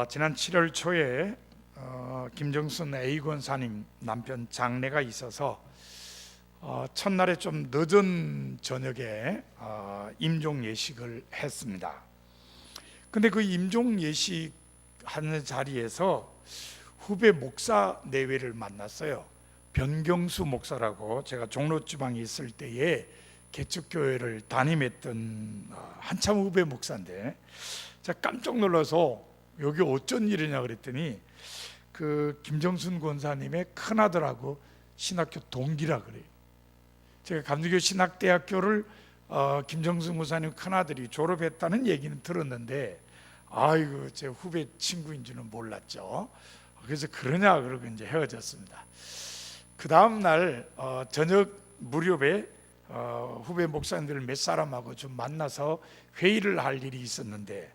지난 7월 초에 김정순 A 권사님 남편 장례가 있어서 첫날에 좀 늦은 저녁에 임종 예식을 했습니다. 근데 그 임종 예식 하는 자리에서 후배 목사 내외를 만났어요. 변경수 목사라고, 제가 종로지방에 있을 때에 개척교회를 담임했던 한참 후배 목사인데, 제가 깜짝 놀라서 여기 어쩐 일이냐 그랬더니 그 김정순 권사님의 큰아들하고 신학교 동기라 그래요. 제가 감리교 신학대학교를 김정순 권사님 큰아들이 졸업했다는 얘기는 들었는데, 아이고 제 후배 친구인 줄은 몰랐죠. 그래서 그러냐 그러고 이제 헤어졌습니다. 그 다음 날 저녁 무렵에 후배 목사님들 몇 사람하고 좀 만나서 회의를 할 일이 있었는데,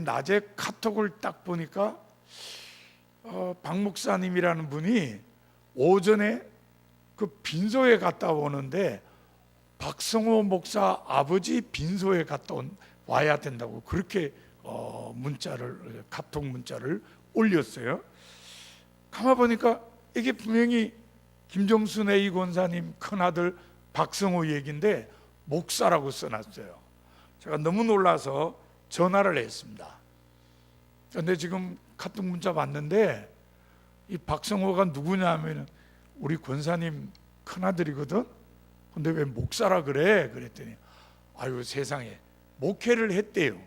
낮에 카톡을 딱 보니까 박 목사님이라는 분이 오전에 그 빈소에 갔다 오는데 박성호 목사 아버지 빈소에 갔다 와야 된다고 그렇게 카톡 문자를 올렸어요. 가만 보니까 이게 분명히 김정순 A 권사님 큰아들 박성호 얘기인데 목사라고 써놨어요. 제가 너무 놀라서 전화를 했습니다. 그런데 지금 카톡 문자 봤는데 이 박성호가 누구냐 하면 우리 권사님 큰아들이거든. 근데 왜 목사라 그래? 그랬더니 아유 세상에, 목회를 했대요.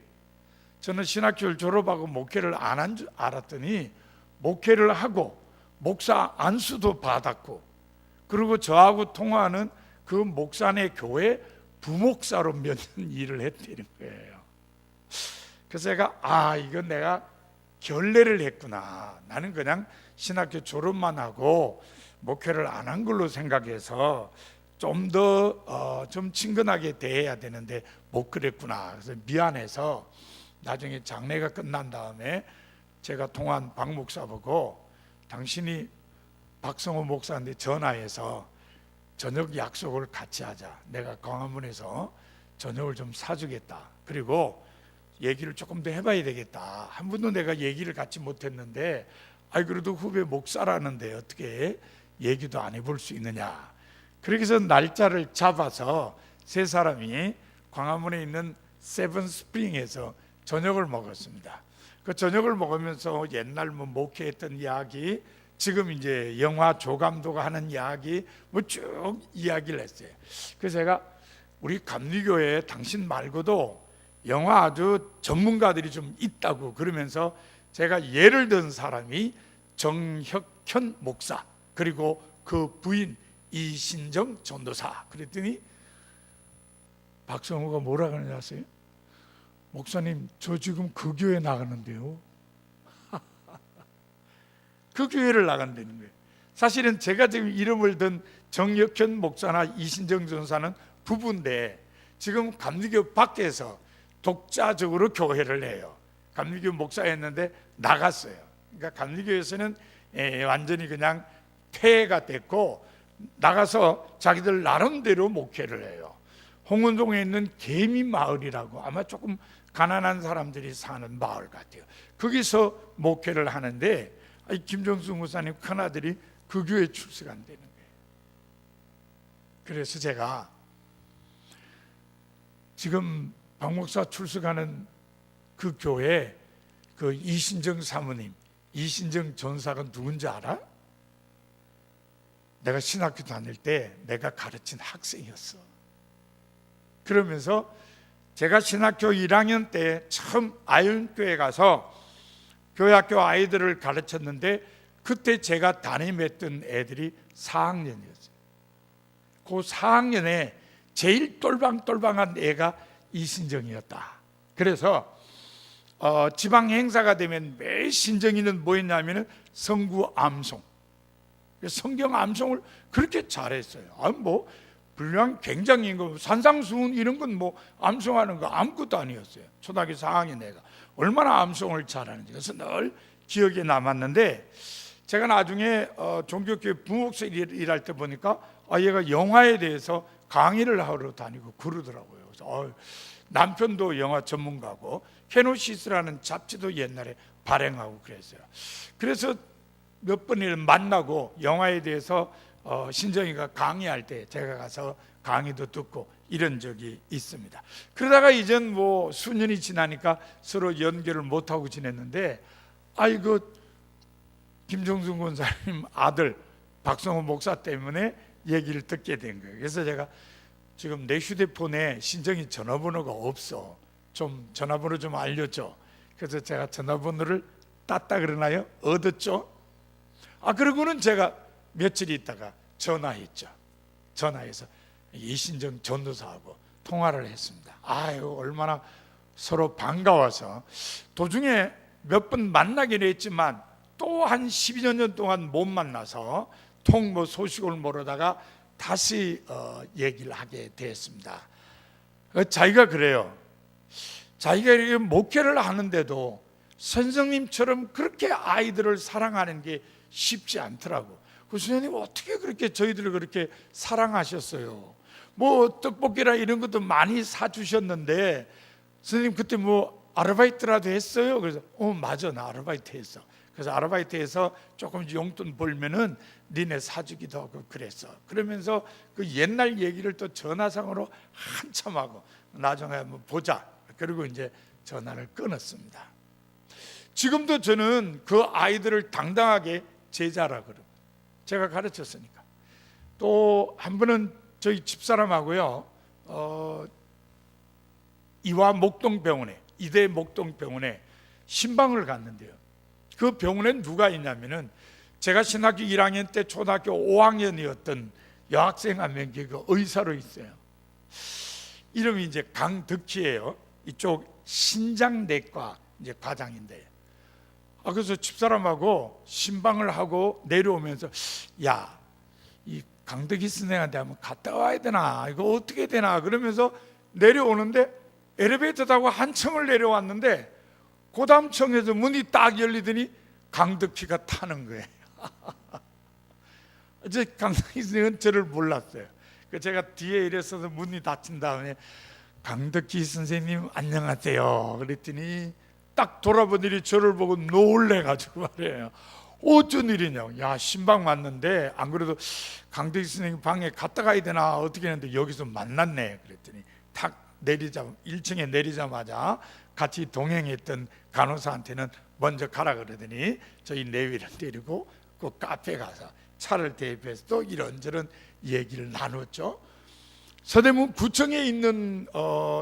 저는 신학교를 졸업하고 목회를 안 한 줄 알았더니 목회를 하고 목사 안수도 받았고, 그리고 저하고 통화하는 그 목사네 교회 부목사로 몇 년 일을 했다는 거예요. 그래서 제가 이건 내가 결례를 했구나. 나는 그냥 신학교 졸업만 하고 목회를 안 한 걸로 생각해서 좀 더 좀 친근하게 대해야 되는데 못 그랬구나. 그래서 미안해서 나중에 장례가 끝난 다음에 제가 통화한 박 목사 보고 당신이 박성호 목사한테 전화해서 저녁 약속을 같이 하자. 내가 광화문에서 저녁을 좀 사주겠다. 그리고 얘기를 조금 더 해봐야 되겠다. 한 번도 내가 얘기를 같이 못했는데 그래도 후배 목사라는데 어떻게 얘기도 안 해볼 수 있느냐. 그렇게 해서 날짜를 잡아서 세 사람이 광화문에 있는 세븐스프링에서 저녁을 먹었습니다. 그 저녁을 먹으면서 옛날 목회했던 이야기, 지금 이제 영화 조감독가 하는 이야기 쭉 이야기를 했어요. 그래서 제가 우리 감리교회에 당신 말고도 영화 아주 전문가들이 좀 있다고 그러면서 제가 예를 든 사람이 정혁현 목사, 그리고 그 부인 이신정 전도사. 그랬더니 박성호가 뭐라 그러는지 아세요? 목사님, 저 지금 그 교회 나가는데요. 그 교회를 나간다는 거예요. 사실은 제가 지금 이름을 든 정혁현 목사나 이신정 전도사는 부부인데 지금 감리교 밖에서 독자적으로 교회를 해요. 감리교 목사였는데 나갔어요. 그러니까 감리교에서는 완전히 그냥 폐해가 됐고 나가서 자기들 나름대로 목회를 해요. 홍은동에 있는 개미마을이라고, 아마 조금 가난한 사람들이 사는 마을 같아요. 거기서 목회를 하는데 김정순 목사님 큰아들이 그 교회에 출석한다는 거예요. 그래서 제가 지금 박 목사 출석하는 그 교회 그 이신정 사모님, 이신정 전사가 누군지 알아? 내가 신학교 다닐 때 내가 가르친 학생이었어. 그러면서 제가 신학교 1학년 때 처음 아윤교회 가서 교회학교 아이들을 가르쳤는데 그때 제가 담임했던 애들이 4학년이었어요. 그 4학년에 제일 똘방똘방한 애가 이신정이었다. 그래서 지방 행사가 되면 매 신정이는 뭐였냐면 성구 암송, 성경 암송을 그렇게 잘했어요. 분량 굉장히 산상수훈 이런 건 암송하는 거 아무것도 아니었어요. 초등학교 4학년 애가 얼마나 암송을 잘하는지. 그래서 늘 기억에 남았는데 제가 나중에 종교교회 부목사 일할 때 보니까 얘가 영화에 대해서 강의를 하러 다니고 그러더라고요. 그래서 남편도 영화 전문가고 케노시스라는 잡지도 옛날에 발행하고 그랬어요. 그래서 몇 번을 만나고 영화에 대해서 신정이가 강의할 때 제가 가서 강의도 듣고 이런 적이 있습니다. 그러다가 이젠 뭐 수년이 지나니까 서로 연결을 못하고 지냈는데 아이고 김정순 권사님 아들 박성호 목사 때문에 얘기를 듣게 된 거예요. 그래서 제가 지금 내 휴대폰에 신정이 전화번호가 없어, 좀 전화번호 좀 알려줘. 그래서 제가 전화번호를 땄다 그러나요? 얻었죠. 그러고는 제가 며칠 있다가 전화했죠. 전화해서 이신정 전도사하고 통화를 했습니다. 아유 얼마나 서로 반가워서 도중에 몇 번 만나기는 했지만 또 한 12년 년 동안 못 만나서 뭐 소식을 모르다가 다시 얘기를 하게 됐습니다. 자기가 그래요. 자기가 이렇게 목회를 하는데도 선생님처럼 그렇게 아이들을 사랑하는 게 쉽지 않더라고. 그 선생님 어떻게 그렇게 저희들을 그렇게 사랑하셨어요? 뭐 떡볶이나 이런 것도 많이 사주셨는데 선생님 그때 뭐 아르바이트라도 했어요? 그래서 맞아, 나 아르바이트 했어. 그래서 아르바이트해서 조금 용돈 벌면은 니네 사주기도 하고 그랬어. 그러면서 그 옛날 얘기를 또 전화상으로 한참 하고 나중에 한번 보자. 그리고 이제 전화를 끊었습니다. 지금도 저는 그 아이들을 당당하게 제자라 그러고 제가 가르쳤으니까. 또 한 번은 저희 집사람하고요 이화 목동병원에, 이대 목동병원에 신방을 갔는데요. 그 병원에 누가 있냐면은 제가 신학교 1학년 때 초등학교 5학년이었던 여학생 한 명이 그 의사로 있어요. 이름이 이제 강덕희예요. 이쪽 신장내과 이제 과장인데. 그래서 집사람하고 신방을 하고 내려오면서 야, 이 강덕희 선생한테 한번 갔다 와야 되나? 이거 어떻게 되나? 그러면서 내려오는데 엘리베이터 타고 한 층을 내려왔는데 그 다음 층에서 문이 딱 열리더니 강덕희가 타는 거예요. 이제 강덕희 선생은 저를 몰랐어요. 제가 뒤에 이랬어서 문이 닫힌 다음에 강덕희 선생님 안녕하세요 그랬더니 딱 돌아보더니 저를 보고 놀래가지고 말이에요. 어쩐 일이냐고. 야, 신방 왔는데 안 그래도 강덕희 선생님 방에 갔다 가야 되나 어떻게 했는데 여기서 만났네 그랬더니 탁 1층에 내리자마자 같이 동행했던 간호사한테는 먼저 가라 그러더니 저희 내위를 데리고 그 카페 가서 차를 대입해서 또 이런저런 얘기를 나눴죠. 서대문 구청에 있는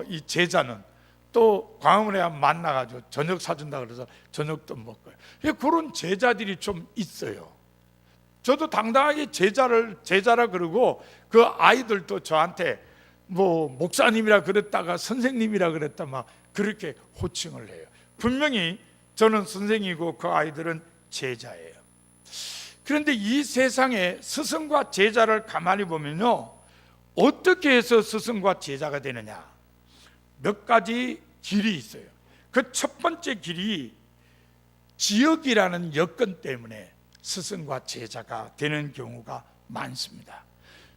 이 제자는 또 광화문에 만나가지고 저녁 사준다 그래서 저녁도 먹고요. 그런 제자들이 좀 있어요. 저도 당당하게 제자라 그러고 그 아이들도 저한테 뭐 목사님이라 그랬다가 선생님이라 그랬다 막 그렇게 호칭을 해요. 분명히 저는 선생이고 그 아이들은 제자예요. 그런데 이 세상에 스승과 제자를 가만히 보면요, 어떻게 해서 스승과 제자가 되느냐, 몇 가지 길이 있어요. 그 첫 번째 길이 지역이라는 여건 때문에 스승과 제자가 되는 경우가 많습니다.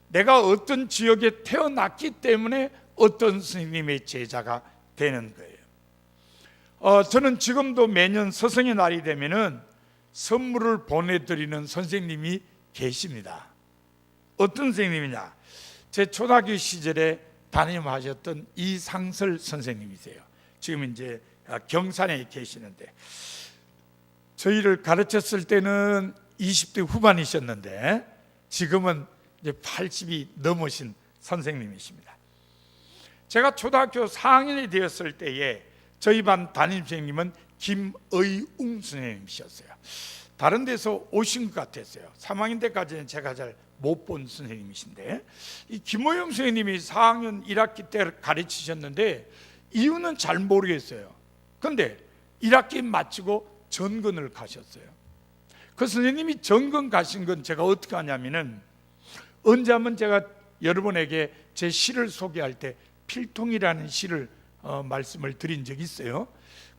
내가 어떤 지역에 태어났기 때문에 어떤 스님의 제자가 되는 거예요. 저는 지금도 매년 스승의 날이 되면은 선물을 보내드리는 선생님이 계십니다. 어떤 선생님이냐? 제 초등학교 시절에 담임하셨던 이상설 선생님이세요. 지금 이제 경산에 계시는데 저희를 가르쳤을 때는 20대 후반이셨는데 지금은 이제 80이 넘으신 선생님이십니다. 제가 초등학교 4학년이 되었을 때에 저희 반 담임선생님은 김의웅 선생님이셨어요. 다른 데서 오신 것 같았어요. 3학년 때까지는 제가 잘 못 본 선생님이신데 이 김의웅 선생님이 4학년 1학기 때 가르치셨는데 이유는 잘 모르겠어요. 그런데 1학기 마치고 전근을 가셨어요. 그 선생님이 전근 가신 건 제가 어떻게 하냐면은 언제 한번 제가 여러분에게 제 시를 소개할 때 필통이라는 시를 말씀을 드린 적이 있어요.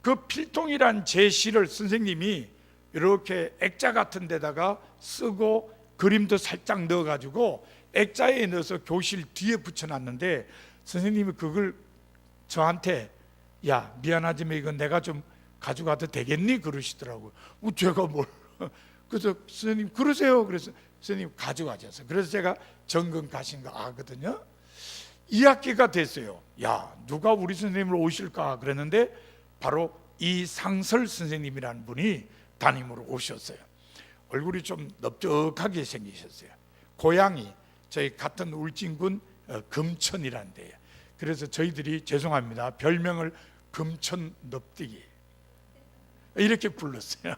그 필통이란 제 시를 선생님이 이렇게 액자 같은 데다가 쓰고 그림도 살짝 넣어가지고 액자에 넣어서 교실 뒤에 붙여놨는데 선생님이 그걸 저한테 야 미안하지만 이건 내가 좀 가져가도 되겠니? 그러시더라고요. 제가 뭘 그래서 선생님 그러세요. 그래서 선생님 가져가셨어요. 그래서 제가 정근 가신 거 아거든요. 2학기가 됐어요. 야 누가 우리 선생님으로 오실까 그랬는데 바로 이상설 선생님이라는 분이 담임으로 오셨어요. 얼굴이 좀 넓적하게 생기셨어요. 고향이 저희 같은 울진군 금천이라는 데예요. 그래서 저희들이 죄송합니다 별명을 금천 넙뛰기 이렇게 불렀어요.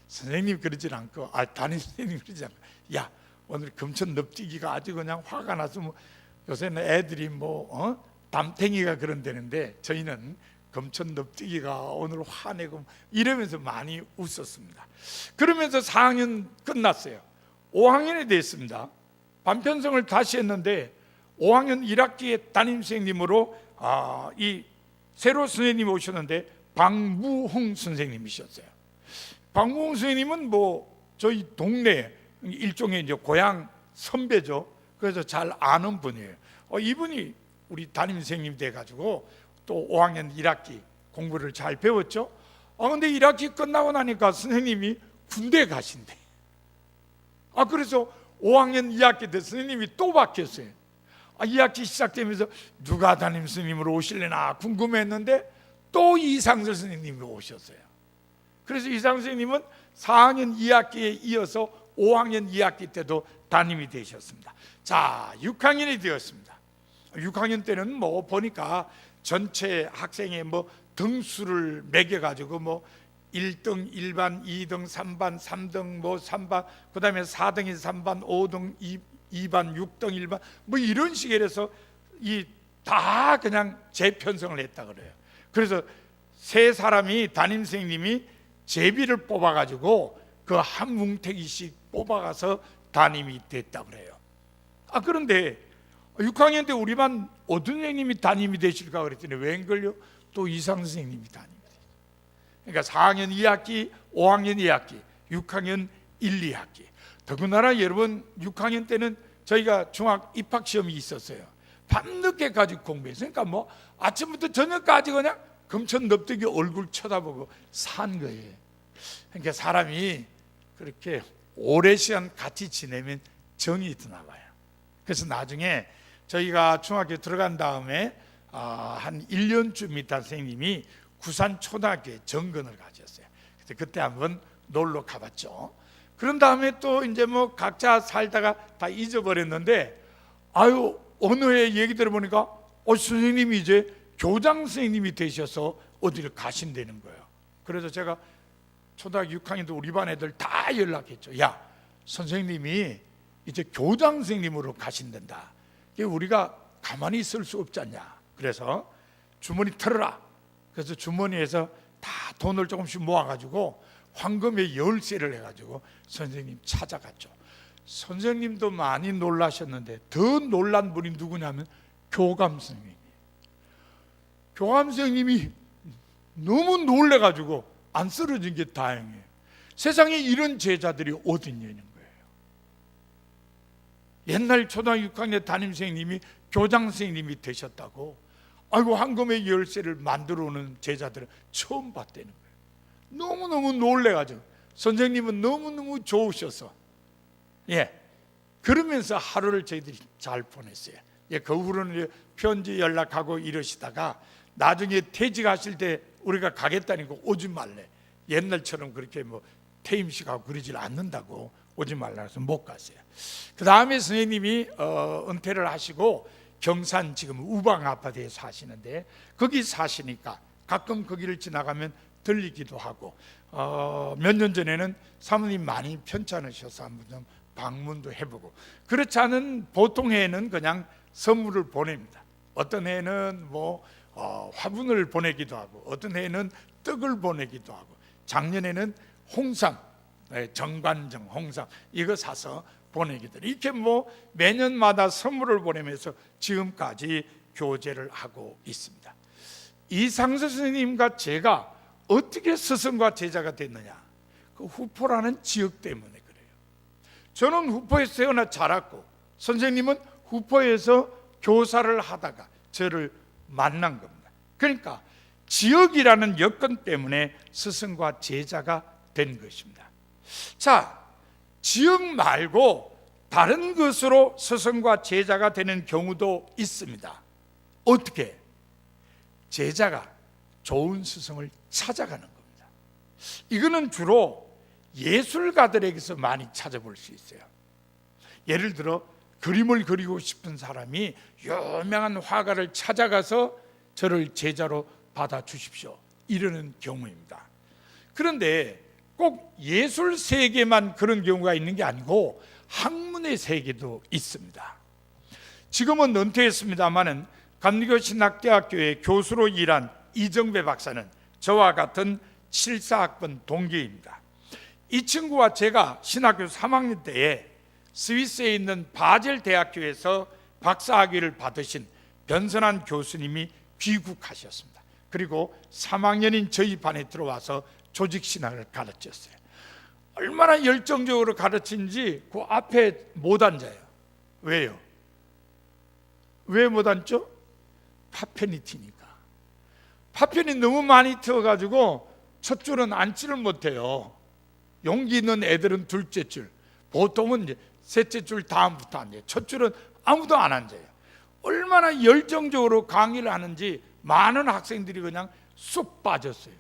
선생님 그러진 않고 담임 선생님 그러지 않고 야 오늘 금천 넙뛰기가 아주 그냥 화가 나서 뭐 요새는 애들이 담탱이가 그런다는데 저희는 금천 넙뛰기가 오늘 화내고 이러면서 많이 웃었습니다. 그러면서 4학년 끝났어요. 5학년이 됐습니다. 반편성을 다시 했는데 5학년 1학기에 담임선생님으로 이 새로 선생님이 오셨는데 박무흥 선생님이셨어요. 박무흥 선생님은 저희 동네 일종의 이제 고향 선배죠. 그래서 잘 아는 분이에요. 이분이 우리 담임선생님 돼가지고 또 5학년 1학기 공부를 잘 배웠죠. 근데 1학기 끝나고 나니까 선생님이 군대 가신대. 그래서 5학년 2학기 때 선생님이 또 바뀌었어요. 2학기 시작되면서 누가 담임 스님으로 오실래나 궁금했는데 또 이상설 스님이 오셨어요. 그래서 이상설 스님은 4학년 2학기에 이어서 5학년 2학기 때도 담임이 되셨습니다. 자, 6학년이 되었습니다. 6학년 때는 보니까 전체 학생의 등수를 매겨가지고 1등 1반, 2등 3반, 3등 3반, 그 다음에 4등이 3반, 5등 2반, 6등 1반 이런 식으로 해서 다 그냥 재편성을 했다 그래요. 그래서 세 사람이 담임 선생님이 제비를 뽑아가지고 그 한 뭉태기씩 뽑아가서 담임이 됐다 그래요. 그런데 6학년 때 우리 반 어떤 선생님이 담임이 되실까 그랬더니 웬걸요? 또 이상 선생님이 담임이 되죠. 그러니까 4학년 2학기, 5학년 2학기, 6학년 1, 2학기. 더군다나 여러분 6학년 때는 저희가 중학 입학시험이 있었어요. 밤늦게까지 공부했어요. 그러니까 아침부터 저녁까지 그냥 금천 넙뛰기 얼굴 쳐다보고 산 거예요. 그러니까 사람이 그렇게 오랜 시간 같이 지내면 정이 드나 봐요. 그래서 나중에 저희가 중학교 들어간 다음에 한 1년쯤 있다 선생님이 구산 초등학교에 정근을 가졌어요. 그때 한번 놀러 가봤죠. 그런 다음에 또 이제 각자 살다가 다 잊어버렸는데 어느 해 얘기 들어보니까 선생님이 이제 교장 선생님이 되셔서 어디를 가신다는 거예요. 그래서 제가 초등학교 6학년도 우리 반 애들 다 연락했죠. 야 선생님이 이제 교장 선생님으로 가신단다. 우리가 가만히 있을 수 없지 않냐. 그래서 주머니 털어라. 그래서 주머니에서 다 돈을 조금씩 모아가지고 황금의 열쇠를 해가지고 선생님 찾아갔죠. 선생님도 많이 놀라셨는데 더 놀란 분이 누구냐면 교감 선생님이에요. 교감 선생님이 너무 놀래가지고 안 쓰러진 게 다행이에요. 세상에 이런 제자들이 어디 있냐는 거예요. 옛날 초등학교 6학년 담임 선생님이 교장 선생님이 되셨다고 황금의 열쇠를 만들어 오는 제자들은 처음 봤다는 거예요. 너무너무 놀래가지고 선생님은 너무너무 좋으셔서 그러면서 하루를 저희들이 잘 보냈어요. 그 후로는 편지 연락하고 이러시다가 나중에 퇴직하실 때 우리가 가겠다니까 오지 말래. 옛날처럼 그렇게 퇴임식하고 그러질 않는다고 오지 말라 해서 못 갔어요. 그 다음에 선생님이 은퇴를 하시고 경산 지금 우방 아파트에 사시는데 거기 사시니까 가끔 거기를 지나가면 들리기도 하고 몇 년 전에는 사모님 많이 편찮으셔서 한번 좀 방문도 해보고 그렇지 않은 보통 해에는 그냥 선물을 보냅니다. 어떤 해에는 화분을 보내기도 하고 어떤 해에는 떡을 보내기도 하고 작년에는 홍삼, 정관정 홍삼 이거 사서 보내기도 이렇게 매년마다 선물을 보내면서 지금까지 교제를 하고 있습니다. 이상서 선생님과 제가 어떻게 스승과 제자가 됐느냐? 그 후포라는 지역 때문에 그래요. 저는 후포에서 태어나 자랐고 선생님은 후포에서 교사를 하다가 저를 만난 겁니다. 그러니까 지역이라는 여건 때문에 스승과 제자가 된 것입니다. 자, 지역 말고 다른 것으로 스승과 제자가 되는 경우도 있습니다. 어떻게? 제자가 좋은 스승을 찾아가는 겁니다. 이거는 주로 예술가들에게서 많이 찾아볼 수 있어요. 예를 들어 그림을 그리고 싶은 사람이 유명한 화가를 찾아가서 저를 제자로 받아주십시오, 이러는 경우입니다. 그런데 꼭 예술 세계만 그런 경우가 있는 게 아니고 학문의 세계도 있습니다. 지금은 은퇴했습니다마는 감리교신학대학교의 교수로 일한 이정배 박사는 저와 같은 74학번 동기입니다. 이 친구와 제가 신학교 3학년 때에 스위스에 있는 바젤 대학교에서 박사학위를 받으신 변선한 교수님이 귀국하셨습니다. 그리고 3학년인 저희 반에 들어와서 조직신학을 가르쳤어요. 얼마나 열정적으로 가르친지 그 앞에 못 앉아요. 왜요? 왜 못 앉죠? 파편이 튀니까. 파편이 너무 많이 튀어가지고 첫 줄은 앉지를 못해요. 용기 있는 애들은 둘째 줄, 보통은 이제 셋째 줄 다음부터 앉아요. 첫 줄은 아무도 안 앉아요. 얼마나 열정적으로 강의를 하는지 많은 학생들이 그냥 쑥 빠졌어요.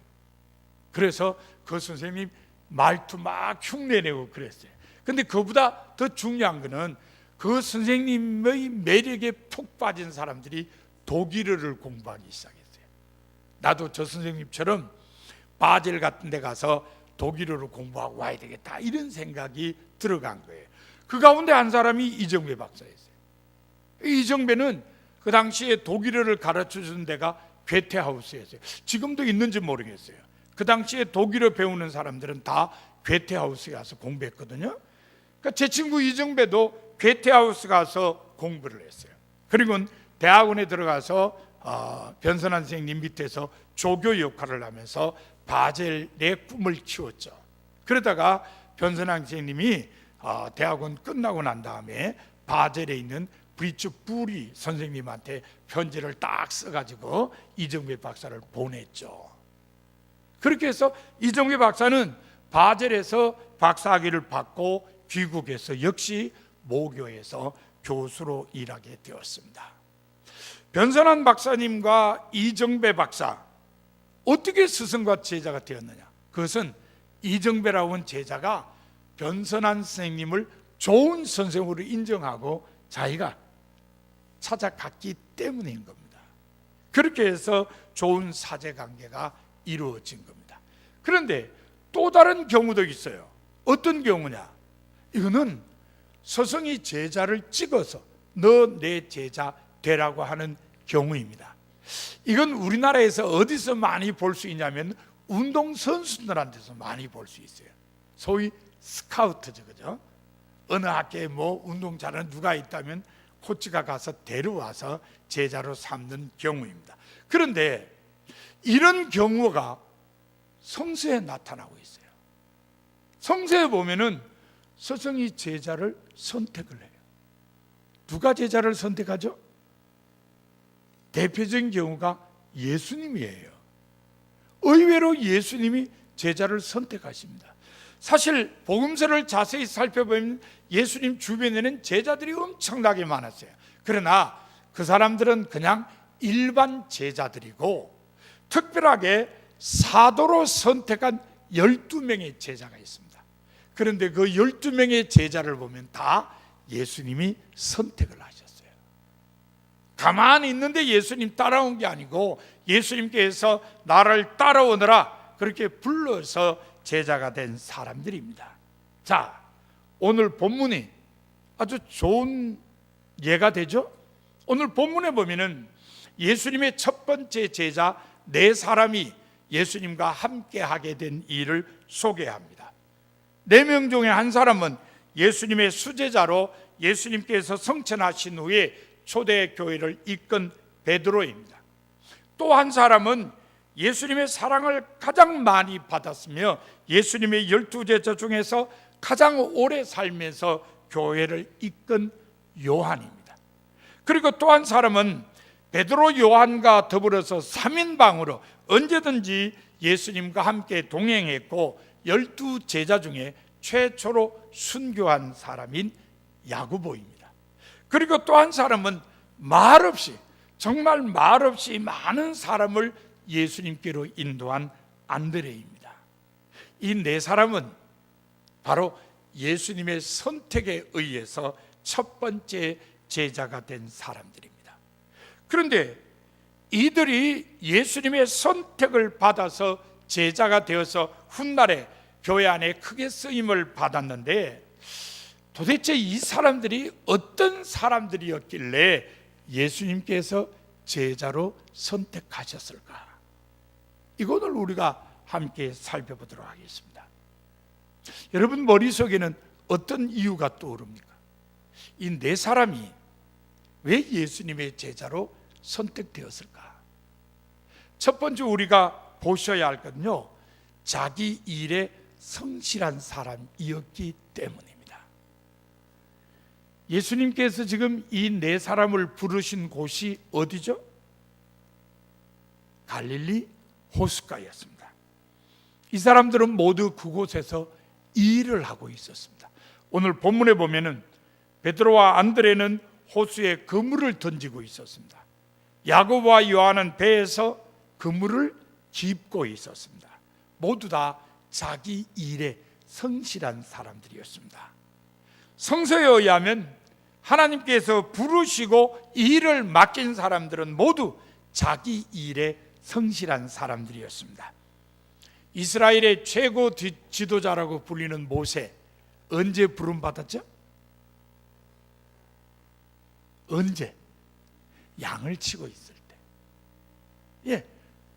그래서 그 선생님 말투 막 흉내내고 그랬어요. 근데 그보다 더 중요한 거는 그 선생님의 매력에 푹 빠진 사람들이 독일어를 공부하기 시작했어요. 나도 저 선생님처럼 바젤 같은 데 가서 독일어를 공부하고 와야 되겠다, 이런 생각이 들어간 거예요. 그 가운데 한 사람이 이정배 박사였어요. 이정배는 그 당시에 독일어를 가르쳐주는 데가 괴테하우스였어요. 지금도 있는지 모르겠어요. 그 당시에 독일어 배우는 사람들은 다 괴테하우스에 가서 공부했거든요. 그러니까 제 친구 이정배도 괴테하우스 가서 공부를 했어요. 그리고 대학원에 들어가서 변선한 선생님 밑에서 조교 역할을 하면서 바젤의 꿈을 키웠죠. 그러다가 변선한 선생님이 대학원 끝나고 난 다음에 바젤에 있는 브리츠 뿌리 선생님한테 편지를 딱 써가지고 이정배 박사를 보냈죠. 그렇게 해서 이정배 박사는 바젤에서 박사학위를 받고 귀국해서 역시 모교에서 교수로 일하게 되었습니다. 변선한 박사님과 이정배 박사, 어떻게 스승과 제자가 되었느냐? 그것은 이정배라고 하는 제자가 변선한 선생님을 좋은 선생으로 인정하고 자기가 찾아갔기 때문인 겁니다. 그렇게 해서 좋은 사제관계가 이루어진 겁니다. 그런데 또 다른 경우도 있어요. 어떤 경우냐? 이거는 스승이 제자를 찍어서 너 내 제자 되라고 하는 경우입니다. 이건 우리나라에서 어디서 많이 볼 수 있냐면 운동선수들한테서 많이 볼 수 있어요. 소위 스카우트죠, 그죠? 어느 학교에 뭐 운동 잘하는 누가 있다면 코치가 가서 데려와서 제자로 삼는 경우입니다. 그런데 이런 경우가 성서에 나타나고 있어요. 성서에 보면은 스승이 제자를 선택을 해요. 누가 제자를 선택하죠? 대표적인 경우가 예수님이에요. 의외로 예수님이 제자를 선택하십니다. 사실 복음서를 자세히 살펴보면 예수님 주변에는 제자들이 엄청나게 많았어요. 그러나 그 사람들은 그냥 일반 제자들이고 특별하게 사도로 선택한 12명의 제자가 있습니다. 그런데 그 12명의 제자를 보면 다 예수님이 선택을 하셨어요. 가만히 있는데 예수님 따라온 게 아니고 예수님께서 나를 따라오너라 그렇게 불러서 제자가 된 사람들입니다. 자, 오늘 본문이 아주 좋은 예가 되죠? 오늘 본문에 보면은 예수님의 첫 번째 제자 네 사람이 예수님과 함께 하게 된 일을 소개합니다. 4명 중에 한 사람은 예수님의 수제자로 예수님께서 성천하신 후에 초대교회를 이끈 베드로입니다. 또 한 사람은 예수님의 사랑을 가장 많이 받았으며 예수님의 12제자 중에서 가장 오래 살면서 교회를 이끈 요한입니다. 그리고 또 한 사람은 베드로, 요한과 더불어서 3인방으로 언제든지 예수님과 함께 동행했고 12제자 중에 최초로 순교한 사람인 야고보입니다. 그리고 또 한 사람은 말없이, 정말 말없이 많은 사람을 예수님께로 인도한 안드레입니다. 이 네 사람은 바로 예수님의 선택에 의해서 첫 번째 제자가 된 사람들입니다. 그런데 이들이 예수님의 선택을 받아서 제자가 되어서 훗날에 교회 안에 크게 쓰임을 받았는데, 도대체 이 사람들이 어떤 사람들이었길래 예수님께서 제자로 선택하셨을까? 이것을 우리가 함께 살펴보도록 하겠습니다. 여러분 머릿속에는 어떤 이유가 떠오릅니까? 이 네 사람이 왜 예수님의 제자로 선택되었을까? 첫 번째 우리가 보셔야 할 것은요, 자기 일에 성실한 사람이었기 때문입니다. 예수님께서 지금 이 네 사람을 부르신 곳이 어디죠? 갈릴리 호숫가였습니다. 이 사람들은 모두 그곳에서 일을 하고 있었습니다. 오늘 본문에 보면은 베드로와 안드레는 호수에 그물을 던지고 있었습니다. 야고보와 요한은 배에서 그물을 깁고 있었습니다. 모두 다 자기 일에 성실한 사람들이었습니다. 성서에 의하면 하나님께서 부르시고 일을 맡긴 사람들은 모두 자기 일에 성실한 사람들이었습니다. 이스라엘의 최고 지도자라고 불리는 모세, 언제 부름받았죠? 언제? 양을 치고 있을 때.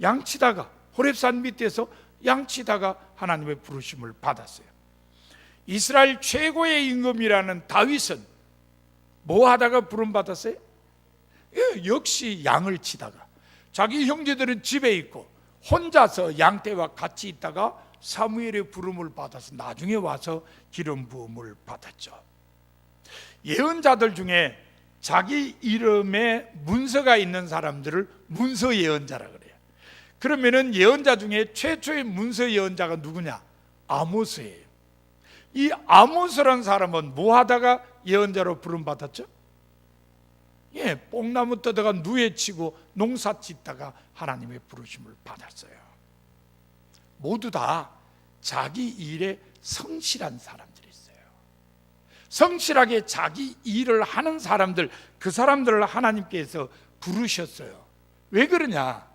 양 치다가, 호렙산 밑에서 양 치다가 하나님의 부르심을 받았어요. 이스라엘 최고의 임금이라는 다윗은 뭐 하다가 부름받았어요? 역시 양을 치다가, 자기 형제들은 집에 있고 혼자서 양떼와 같이 있다가 사무엘의 부름을 받아서 나중에 와서 기름 부음을 받았죠. 예언자들 중에 자기 이름에 문서가 있는 사람들을 문서 예언자라 그래요. 그러면은 예언자 중에 최초의 문서 예언자가 누구냐? 아모스예요. 이 아모스라는 사람은 뭐 하다가 예언자로 부름 받았죠? 뽕나무 떠다가 누에 치고 농사 짓다가 하나님의 부르심을 받았어요. 모두 다 자기 일에 성실한 사람들이 있어요. 성실하게 자기 일을 하는 사람들, 그 사람들을 하나님께서 부르셨어요. 왜 그러냐?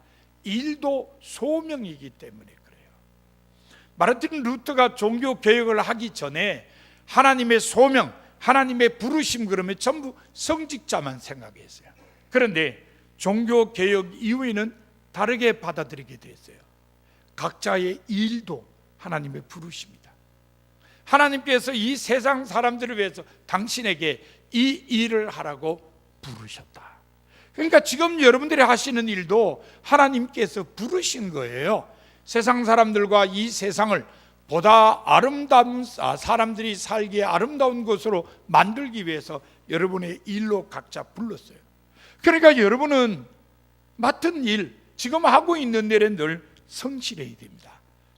일도 소명이기 때문에 그래요. 마르틴 루터가 종교 개혁을 하기 전에 하나님의 소명, 하나님의 부르심 그러면 전부 성직자만 생각했어요. 그런데 종교 개혁 이후에는 다르게 받아들이게 됐어요. 각자의 일도 하나님의 부르심이다. 하나님께서 이 세상 사람들을 위해서 당신에게 이 일을 하라고 부르셨다. 그러니까 지금 여러분들이 하시는 일도 하나님께서 부르신 거예요. 세상 사람들과 이 세상을 보다 아름다운, 사람들이 살기에 아름다운 곳으로 만들기 위해서 여러분의 일로 각자 불렀어요. 그러니까 여러분은 맡은 일, 지금 하고 있는 일에 늘 성실해야 됩니다.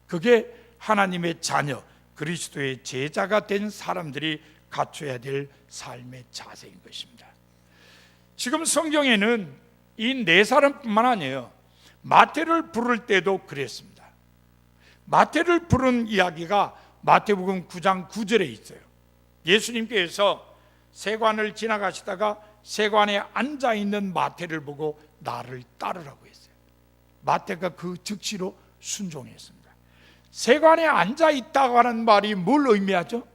그게 하나님의 자녀, 그리스도의 제자가 된 사람들이 갖춰야 될 삶의 자세인 것입니다. 지금 성경에는 이 네 사람뿐만 아니에요. 마태를 부를 때도 그랬습니다. 마태를 부른 이야기가 마태복음 9장 9절에 있어요. 예수님께서 세관을 지나가시다가 세관에 앉아있는 마태를 보고 나를 따르라고 했어요. 마태가 그 즉시로 순종했습니다. 세관에 앉아있다고 하는 말이 뭘 의미하죠?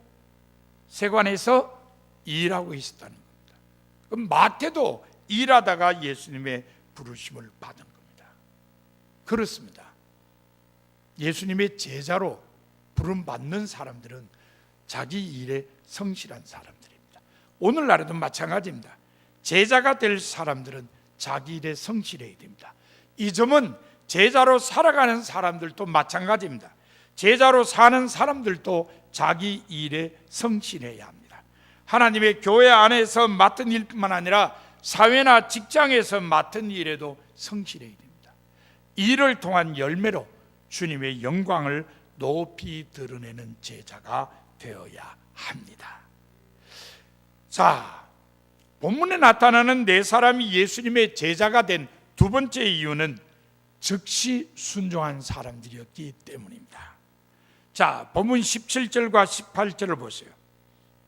세관에서 일하고 있었다는 겁니다. 그럼 마태도 일하다가 예수님의 부르심을 받은 겁니다. 그렇습니다. 예수님의 제자로 부름받는 사람들은 자기 일에 성실한 사람들입니다. 오늘날에도 마찬가지입니다. 제자가 될 사람들은 자기 일에 성실해야 됩니다. 이 점은 제자로 살아가는 사람들도 마찬가지입니다. 제자로 사는 사람들도 자기 일에 성실해야 합니다. 하나님의 교회 안에서 맡은 일뿐만 아니라 사회나 직장에서 맡은 일에도 성실해야 됩니다. 일을 통한 열매로 주님의 영광을 높이 드러내는 제자가 되어야 합니다. 자, 본문에 나타나는 네 사람이 예수님의 제자가 된 두 번째 이유는 즉시 순종한 사람들이었기 때문입니다. 자, 본문 17절과 18절을 보세요.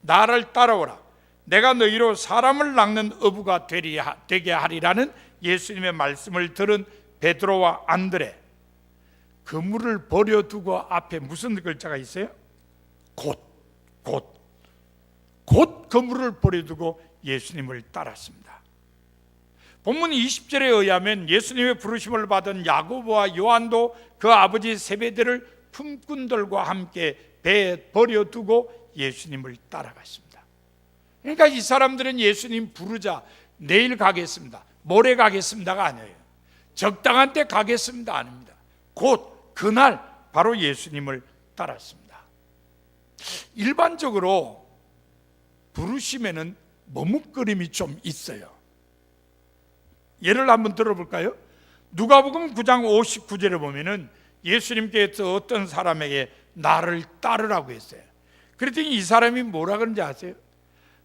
나를 따라오라. 내가 너희로 사람을 낚는 어부가 되게 하리라는 예수님의 말씀을 들은 베드로와 안드레, 그물을 버려두고 앞에 무슨 글자가 있어요? 곧 그물을 버려두고 예수님을 따랐습니다. 본문 20절에 의하면 예수님의 부르심을 받은 야고보와 요한도 그 아버지 세베대를 품꾼들과 함께 배에 버려두고 예수님을 따라갔습니다. 그러니까 이 사람들은 예수님 부르자 내일 가겠습니다, 모레 가겠습니다가 아니에요. 적당한 때 가겠습니다 아닙니다. 곧 그날 바로 예수님을 따랐습니다. 일반적으로 부르심에는 머뭇거림이 좀 있어요. 예를 한번 들어볼까요? 누가복음 9장 59절에 보면은 예수님께서 어떤 사람에게 나를 따르라고 했어요. 그랬더니 이 사람이 뭐라 그런지 아세요?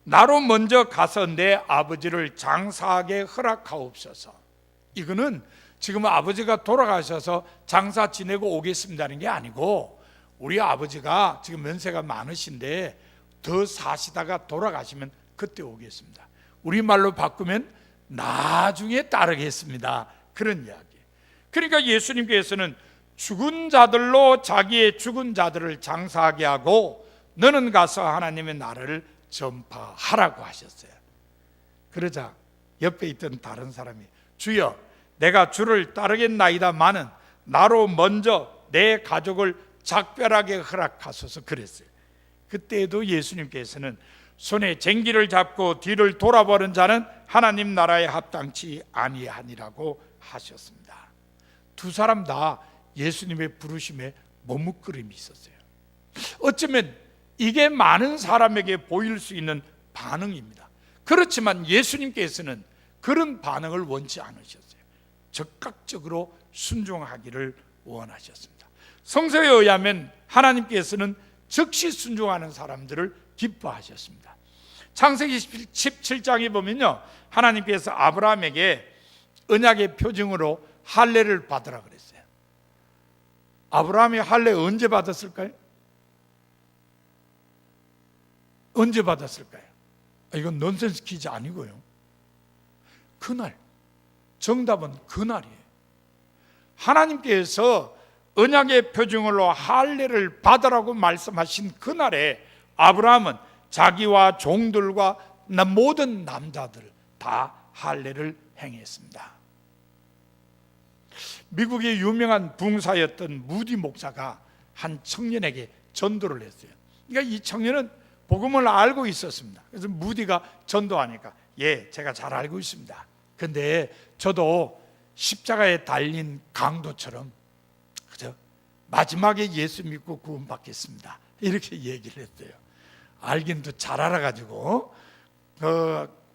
나로 먼저 가서 내 아버지를 장사하게 허락하옵소서. 이거는 지금 아버지가 돌아가셔서 장사 지내고 오겠습니다는 게 아니고, 우리 아버지가 지금 연세가 많으신데 더 사시다가 돌아가시면 그때 오겠습니다. 우리말로 바꾸면 나중에 따르겠습니다, 그런 이야기. 그러니까 예수님께서는 죽은 자들로 자기의 죽은 자들을 장사하게 하고 너는 가서 하나님의 나라를 전파하라고 하셨어요. 그러자 옆에 있던 다른 사람이 주여 내가 주를 따르겠나이다마는 나로 먼저 내 가족을 작별하게 허락하소서 그랬어요. 그때에도 예수님께서는 손에 쟁기를 잡고 뒤를 돌아보는 자는 하나님 나라에 합당치 아니하니라고 하셨습니다. 두 사람 다 예수님의 부르심에 머뭇거림이 있었어요. 어쩌면 이게 많은 사람에게 보일 수 있는 반응입니다. 그렇지만 예수님께서는 그런 반응을 원치 않으셨어요. 적극적으로 순종하기를 원하셨습니다. 성서에 의하면 하나님께서는 즉시 순종하는 사람들을 기뻐하셨습니다. 창세기 17장에 보면요, 하나님께서 아브라함에게 언약의 표징으로 할례를 받으라 그랬어요. 아브라함이 할례 언제 받았을까요? 언제 받았을까요? 이건 넌센스 퀴즈 아니고요. 그날, 정답은 그날이에요. 하나님께서 언약의 표징으로 할례를 받으라고 말씀하신 그날에 아브라함은 자기와 종들과 모든 남자들 다 할례를 행했습니다. 미국의 유명한 붕사였던 무디 목사가 한 청년에게 전도를 했어요. 그러니까 이 청년은 복음을 알고 있었습니다. 그래서 무디가 전도하니까 제가 잘 알고 있습니다. 근데 저도 십자가에 달린 강도처럼 그죠? 마지막에 예수 믿고 구원받겠습니다, 이렇게 얘기를 했어요. 알긴도 잘 알아가지고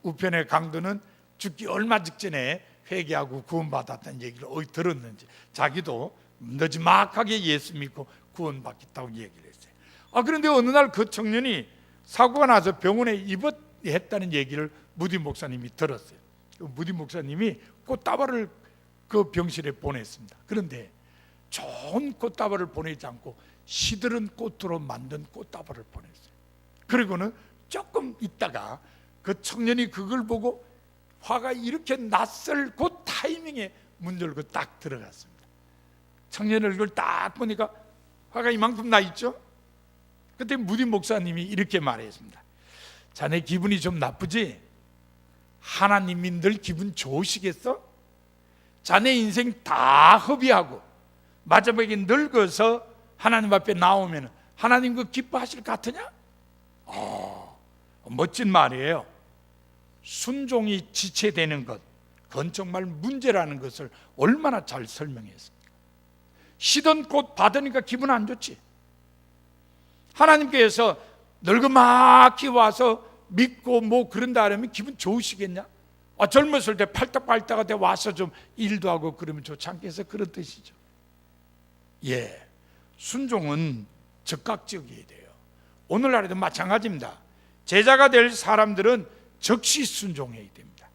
우편의 강도는 죽기 얼마 직전에 회개하고 구원받았다는 얘기를 어디 들었는지 자기도 너지막하게 예수 믿고 구원받겠다고 얘기를 했어요. 그런데 어느 날 그 청년이 사고가 나서 병원에 입원했다는 얘기를 무디 목사님이 들었어요. 무디 목사님이 꽃다발을 그 병실에 보냈습니다. 그런데 좋은 꽃다발을 보내지 않고 시들은 꽃으로 만든 꽃다발을 보냈어요. 그리고는 조금 있다가 그 청년이 그걸 보고 화가 이렇게 났을 그 타이밍에 문 열고 딱 들어갔습니다. 청년 얼굴 딱 보니까 화가 이만큼 나 있죠. 그때 무디 목사님이 이렇게 말했습니다. 자네 기분이 좀 나쁘지? 하나님이 늘 기분 좋으시겠어? 자네 인생 다 허비하고 마지막에 늙어서 하나님 앞에 나오면 하나님 그 기뻐하실 것 같으냐? 멋진 말이에요. 순종이 지체되는 것, 그건 정말 문제라는 것을 얼마나 잘 설명했습니까? 시던 꽃 받으니까 기분 안 좋지. 하나님께서 늙어막히 와서 믿고 뭐 그런다 하면 기분 좋으시겠냐? 젊었을 때 팔딱팔딱하 때 와서 좀 일도 하고 그러면 좋지 않겠어? 그런 뜻이죠. 예, 순종은 즉각적이어야 돼요. 오늘날에도 마찬가지입니다. 제자가 될 사람들은 즉시 순종해야 됩니다.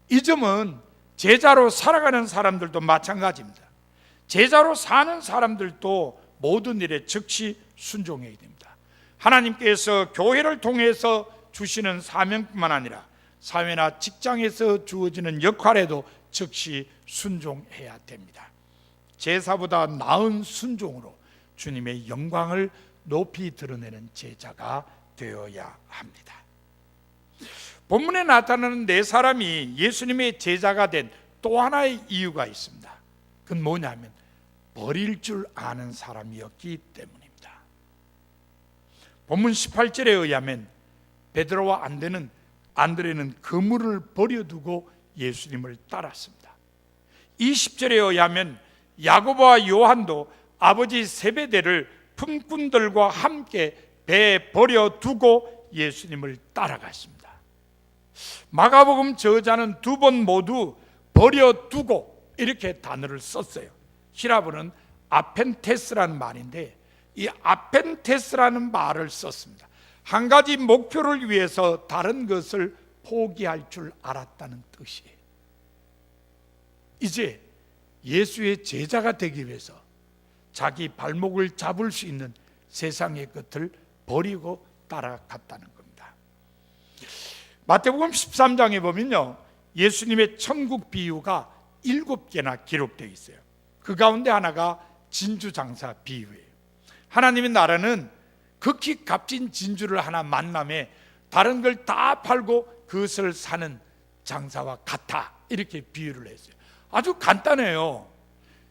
이 점은 제자로 살아가는 사람들도 마찬가지입니다. 제자로 사는 사람들도 모든 일에 즉시 순종해야 됩니다. 하나님께서 교회를 통해서 주시는 사명뿐만 아니라 사회나 직장에서 주어지는 역할에도 즉시 순종해야 됩니다. 제사보다 나은 순종으로 주님의 영광을 높이 드러내는 제자가 되어야 합니다. 본문에 나타나는 네 사람이 예수님의 제자가 된 또 하나의 이유가 있습니다. 그건 뭐냐면 버릴 줄 아는 사람이었기 때문입니다. 본문 18절에 의하면 베드로와 안드레는 그물을 버려두고 예수님을 따랐습니다. 20절에 의하면 야고보와 요한도 아버지 세베대를 품꾼들과 함께 배에 버려두고 예수님을 따라갔습니다. 마가복음 저자는 두 번 모두 버려두고 이렇게 단어를 썼어요. 히라보는 아펜테스라는 말인데 이 아펜테스라는 말을 썼습니다. 한 가지 목표를 위해서 다른 것을 포기할 줄 알았다는 뜻이에요. 이제 예수의 제자가 되기 위해서 자기 발목을 잡을 수 있는 세상의 것을 버리고 따라갔다는 겁니다. 마태복음 13장에 보면요, 예수님의 천국 비유가 7개나 기록되어 있어요. 그 가운데 하나가 진주장사 비유예요. 하나님의 나라는 극히 값진 진주를 하나 만남에 다른 걸 다 팔고 그것을 사는 장사와 같아, 이렇게 비유를 했어요. 아주 간단해요.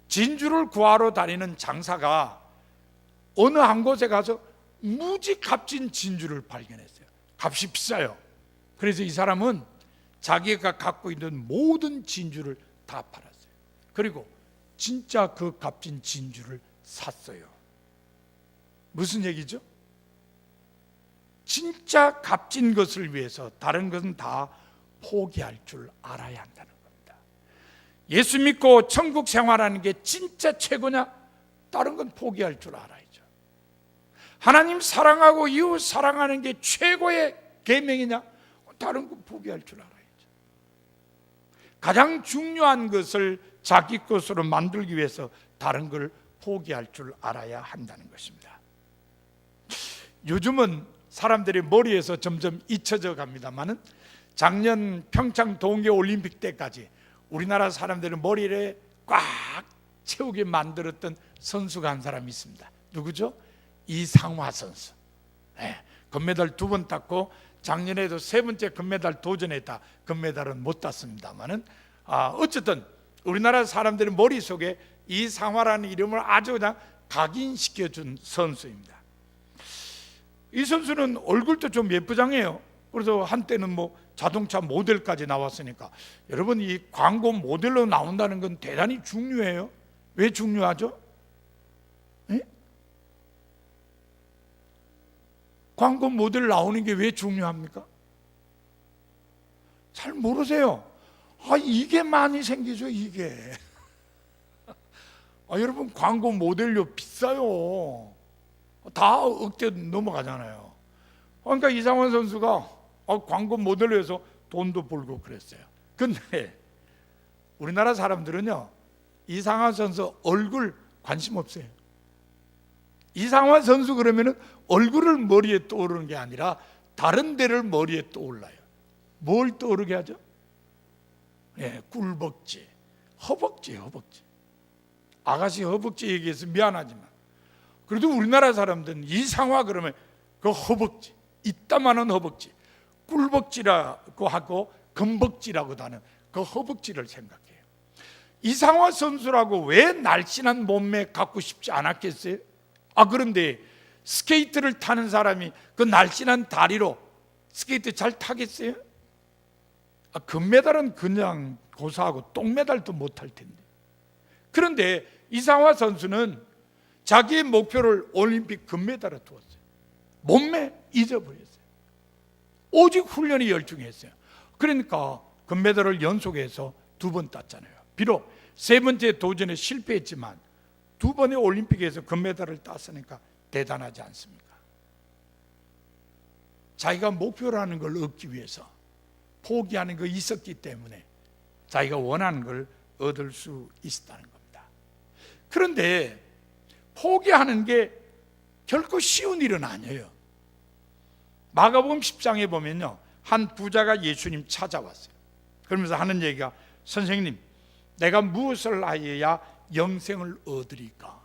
진주를 구하러 다니는 장사가 어느 한 곳에 가서 무지 값진 진주를 발견했어요. 값이 비싸요. 그래서 이 사람은 자기가 갖고 있는 모든 진주를 다 팔았어요. 그리고 진짜 그 값진 진주를 샀어요. 무슨 얘기죠? 진짜 값진 것을 위해서 다른 것은 다 포기할 줄 알아야 한다는 겁니다. 예수 믿고 천국 생활하는 게 진짜 최고냐? 다른 건 포기할 줄 알아야죠. 하나님 사랑하고 이웃 사랑하는 게 최고의 계명이냐? 다른 건 포기할 줄 알아야죠. 가장 중요한 것을 자기 것으로 만들기 위해서 다른 걸 포기할 줄 알아야 한다는 것입니다. 요즘은 사람들이 머리에서 점점 잊혀져 갑니다만은 작년 평창 동계올림픽 때까지 우리나라 사람들은 머리를 꽉 채우게 만들었던 선수가 한 사람이 있습니다. 누구죠? 이상화 선수. 네, 금메달 2번 땄고 작년에도 3번째 금메달 도전했다. 금메달은 못 땄습니다만은 어쨌든 우리나라 사람들의 머릿속에 이상화라는 이름을 아주 그냥 각인시켜준 선수입니다. 이 선수는 얼굴도 좀 예쁘장해요. 그래서 한때는 뭐 자동차 모델까지 나왔으니까 여러분, 이 광고 모델로 나온다는 건 대단히 중요해요. 왜 중요하죠? 에? 광고 모델 나오는 게 왜 중요합니까? 잘 모르세요. 이게 많이 생기죠, 이게. 여러분, 광고 모델료 비싸요. 다 억대 넘어가잖아요. 그러니까 이상원 선수가 광고 모델로 해서 돈도 벌고 그랬어요. 근데 우리나라 사람들은요, 이상원 선수 얼굴 관심 없어요. 이상원 선수 그러면은 얼굴을 머리에 떠오르는 게 아니라 다른 데를 머리에 떠올라요. 뭘 떠오르게 하죠? 꿀벅지, 허벅지. 아가씨 허벅지 얘기해서 미안하지만 그래도 우리나라 사람들은 이상화 그러면 그 허벅지, 이따만한 허벅지, 꿀벅지라고 하고 금벅지라고도 하는 그 허벅지를 생각해요. 이상화 선수라고 왜 날씬한 몸매 갖고 싶지 않았겠어요? 그런데 스케이트를 타는 사람이 그 날씬한 다리로 스케이트 잘 타겠어요? 금메달은 그냥 고사하고 똥메달도 못할 텐데. 그런데 이상화 선수는 자기의 목표를 올림픽 금메달에 두었어요. 몸매 잊어버렸어요. 오직 훈련이 열중했어요. 그러니까 금메달을 연속해서 2번 땄잖아요. 비록 3번째 도전에 실패했지만 2번의 올림픽에서 금메달을 땄으니까 대단하지 않습니까? 자기가 목표라는 걸 얻기 위해서 포기하는 거 있었기 때문에 자기가 원하는 걸 얻을 수 있었다는 겁니다. 그런데 포기하는 게 결코 쉬운 일은 아니에요. 마가복음 10장에 보면요, 한 부자가 예수님 찾아왔어요. 그러면서 하는 얘기가, 선생님, 내가 무엇을 하여야 영생을 얻으리까?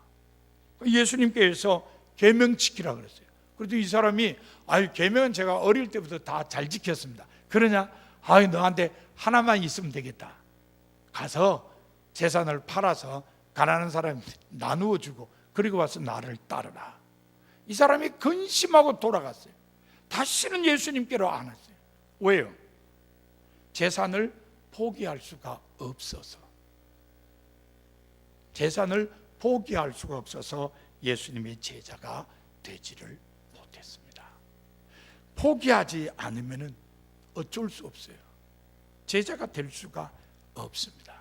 예수님께서 계명 지키라 그랬어요. 그래도 이 사람이, 계명은 제가 어릴 때부터 다 잘 지켰습니다. 그러냐? 너한테 하나만 있으면 되겠다. 가서 재산을 팔아서 가난한 사람한테 나누어 주고 그리고 와서 나를 따르라. 이 사람이 근심하고 돌아갔어요. 다시는 예수님께로 안 왔어요. 왜요? 재산을 포기할 수가 없어서. 재산을 포기할 수가 없어서 예수님의 제자가 되지를 못했습니다. 포기하지 않으면 어쩔 수 없어요. 제자가 될 수가 없습니다.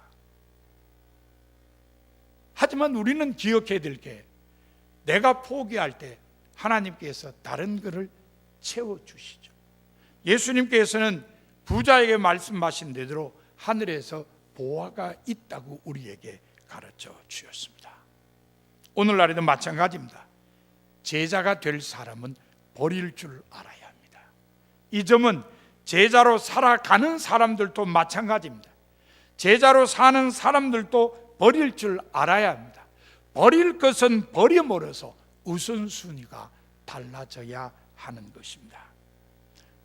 하지만 우리는 기억해야 될 게, 내가 포기할 때 하나님께서 다른 것을 채워주시죠. 예수님께서는 부자에게 말씀하신 대로 하늘에서 보화가 있다고 우리에게 가르쳐 주셨습니다. 오늘날에도 마찬가지입니다. 제자가 될 사람은 버릴 줄 알아야 합니다. 이 점은 제자로 살아가는 사람들도 마찬가지입니다. 제자로 사는 사람들도 버릴 줄 알아야 합니다. 버릴 것은 버림으로써 우선순위가 달라져야 하는 것입니다.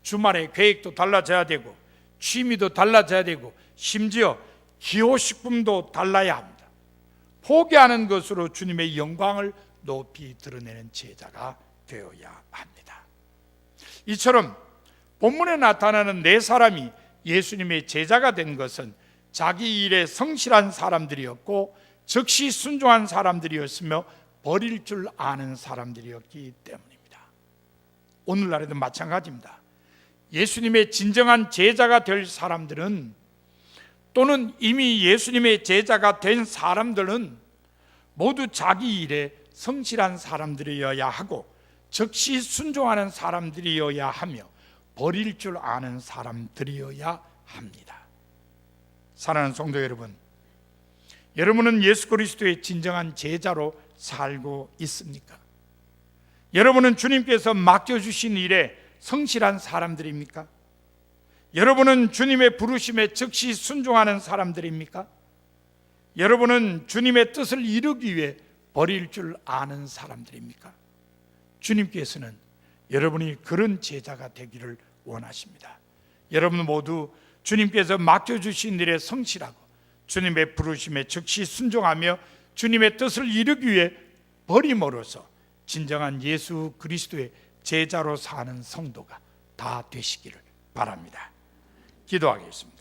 주말에 계획도 달라져야 되고, 취미도 달라져야 되고, 심지어 기호식품도 달라야 합니다. 포기하는 것으로 주님의 영광을 높이 드러내는 제자가 되어야 합니다. 이처럼 본문에 나타나는 4사람이 예수님의 제자가 된 것은 자기 일에 성실한 사람들이었고 즉시 순종한 사람들이었으며 버릴 줄 아는 사람들이었기 때문입니다. 오늘날에도 마찬가지입니다. 예수님의 진정한 제자가 될 사람들은, 또는 이미 예수님의 제자가 된 사람들은 모두 자기 일에 성실한 사람들이어야 하고 즉시 순종하는 사람들이어야 하며 버릴 줄 아는 사람들이어야 합니다. 사랑하는 성도 여러분, 여러분은 예수 그리스도의 진정한 제자로 살고 있습니까? 여러분은 주님께서 맡겨주신 일에 성실한 사람들입니까? 여러분은 주님의 부르심에 즉시 순종하는 사람들입니까? 여러분은 주님의 뜻을 이루기 위해 버릴 줄 아는 사람들입니까? 주님께서는 여러분이 그런 제자가 되기를 원하십니다. 여러분 모두 주님께서 맡겨주신 일에 성실하고 주님의 부르심에 즉시 순종하며 주님의 뜻을 이루기 위해 버림으로써 진정한 예수 그리스도의 제자로 사는 성도가 다 되시기를 바랍니다. 기도하겠습니다.